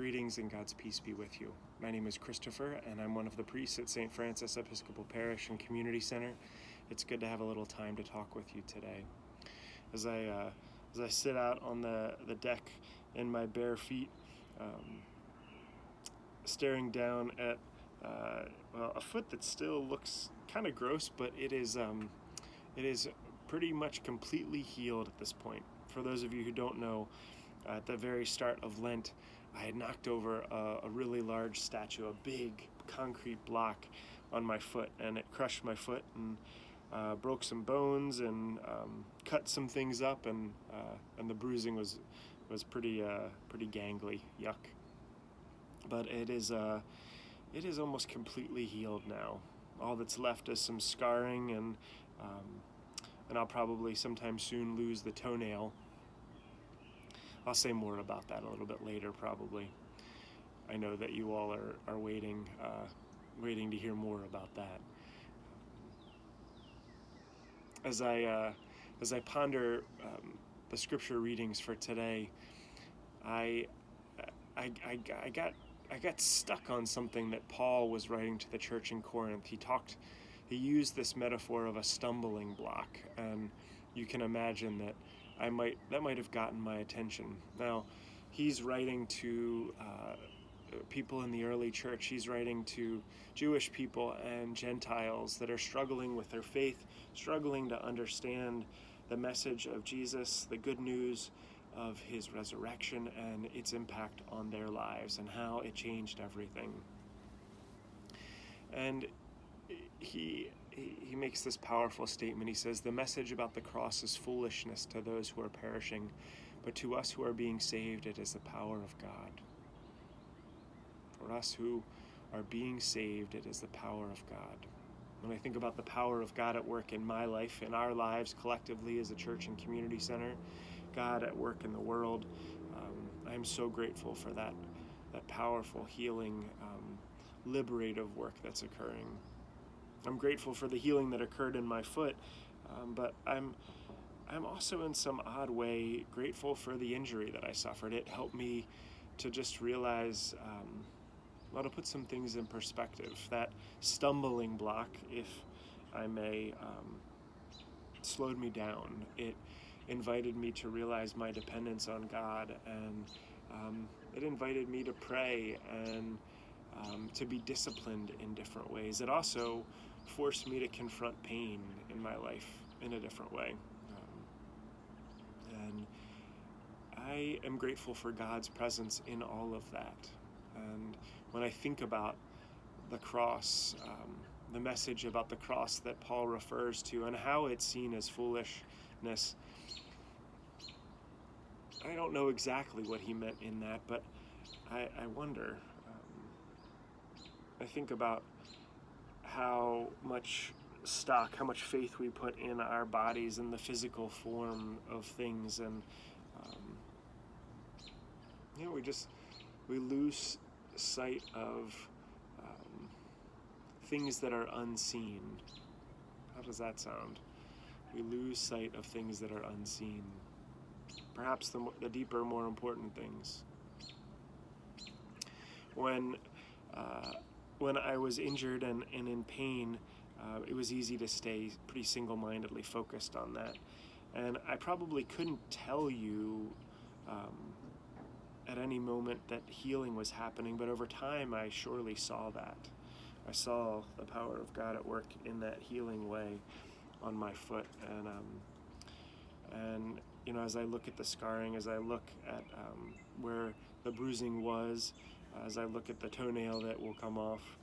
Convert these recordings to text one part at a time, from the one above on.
Greetings and God's peace be with you. My name is Kristofer, and I'm one of the priests at St. Francis Episcopal Parish and Community Center. It's good to have a little time to talk with you today. As I sit out on the deck in my bare feet, staring down at a foot that still looks kind of gross, but it is pretty much completely healed at this point. For those of you who don't know, at the very start of Lent, I had knocked over a really large statue, a big concrete block on my foot, and it crushed my foot and broke some bones and cut some things up, and the bruising was pretty gangly, yuck. But it is almost completely healed now. All that's left is some scarring, and I'll probably sometime soon lose the toenail. I'll say more about that a little bit later, probably. I know that you all are waiting to hear more about that. As I ponder the scripture readings for today, I got stuck on something that Paul was writing to the church in Corinth. He used this metaphor of a stumbling block, and you can imagine that that might have gotten my attention. Now, he's writing to people in the early church. He's writing to Jewish people and Gentiles that are struggling with their faith, struggling to understand the message of Jesus, the good news of his resurrection and its impact on their lives and how it changed everything. And he makes this powerful statement. He says, "The message about the cross is foolishness to those who are perishing, but to us who are being saved, it is the power of God." For us who are being saved, it is the power of God. When I think about the power of God at work in my life, in our lives collectively as a church and community center, God at work in the world, I'm so grateful for that powerful, healing, liberative work that's occurring. I'm grateful for the healing that occurred in my foot, but I'm also in some odd way grateful for the injury that I suffered. It helped me to just realize, to put some things in perspective. That stumbling block, if I may, slowed me down. It invited me to realize my dependence on God, and it invited me to pray and to be disciplined in different ways. It also forced me to confront pain in my life in a different way. And I am grateful for God's presence in all of that. And when I think about the cross, the message about the cross that Paul refers to and how it's seen as foolishness, I don't know exactly what he meant in that, but I wonder. I think about how much faith we put in our bodies and the physical form of things, and we lose sight of things that are unseen. How does that sound? We lose sight of things that are unseen. Perhaps the deeper, more important things. When I was injured and in pain, it was easy to stay pretty single-mindedly focused on that. And I probably couldn't tell you at any moment that healing was happening, but over time I surely saw that. I saw the power of God at work in that healing way on my foot. And as I look at the scarring, as I look at where the bruising was, as I look at the toenail that will come off,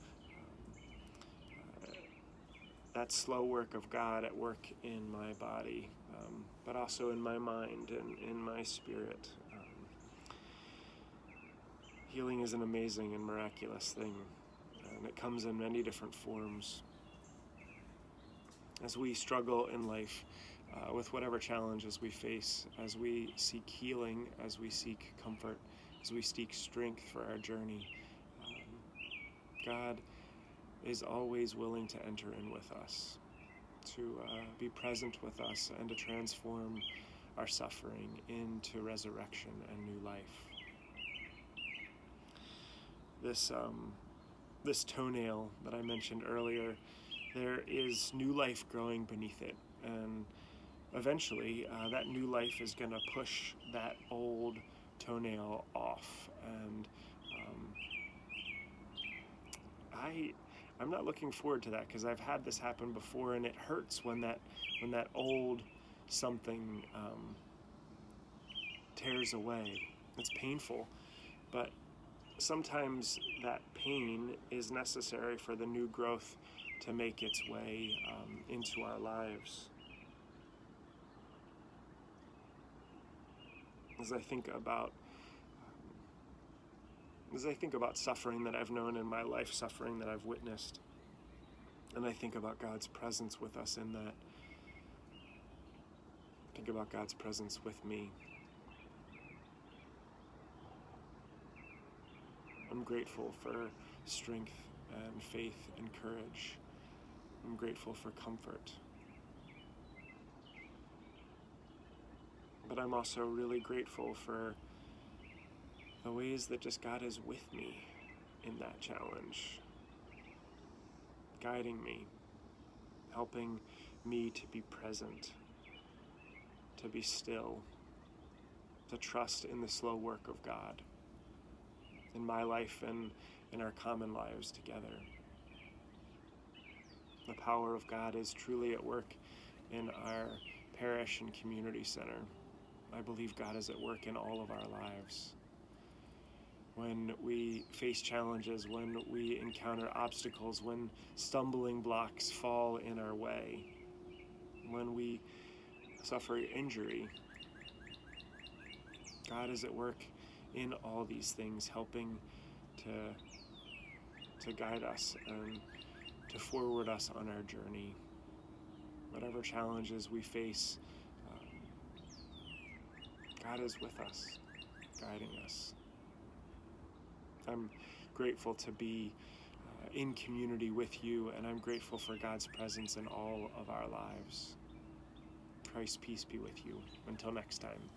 that slow work of God at work in my body, but also in my mind and in my spirit. Healing is an amazing and miraculous thing, and it comes in many different forms. As we struggle in life with whatever challenges we face, as we seek healing, as we seek comfort, as we seek strength for our journey, God is always willing to enter in with us, to be present with us, and to transform our suffering into resurrection and new life. this toenail that I mentioned earlier, there is new life growing beneath it, and eventually that new life is going to push that old toenail off. And I'm not looking forward to that, because I've had this happen before, and it hurts when that old something tears away. It's painful, but sometimes that pain is necessary for the new growth to make its way into our lives. As I think about suffering that I've known in my life, suffering that I've witnessed, and I think about God's presence with us in that, think about God's presence with me. I'm grateful for strength and faith and courage. I'm grateful for comfort. But I'm also really grateful for the ways that just God is with me in that challenge, guiding me, helping me to be present, to be still, to trust in the slow work of God in my life and in our common lives together. The power of God is truly at work in our parish and community center. I believe God is at work in all of our lives. When we face challenges, when we encounter obstacles, when stumbling blocks fall in our way, when we suffer injury, God is at work in all these things, helping to guide us and to forward us on our journey. Whatever challenges we face, God is with us, guiding us. I'm grateful to be in community with you, and I'm grateful for God's presence in all of our lives. Christ's peace be with you. Until next time.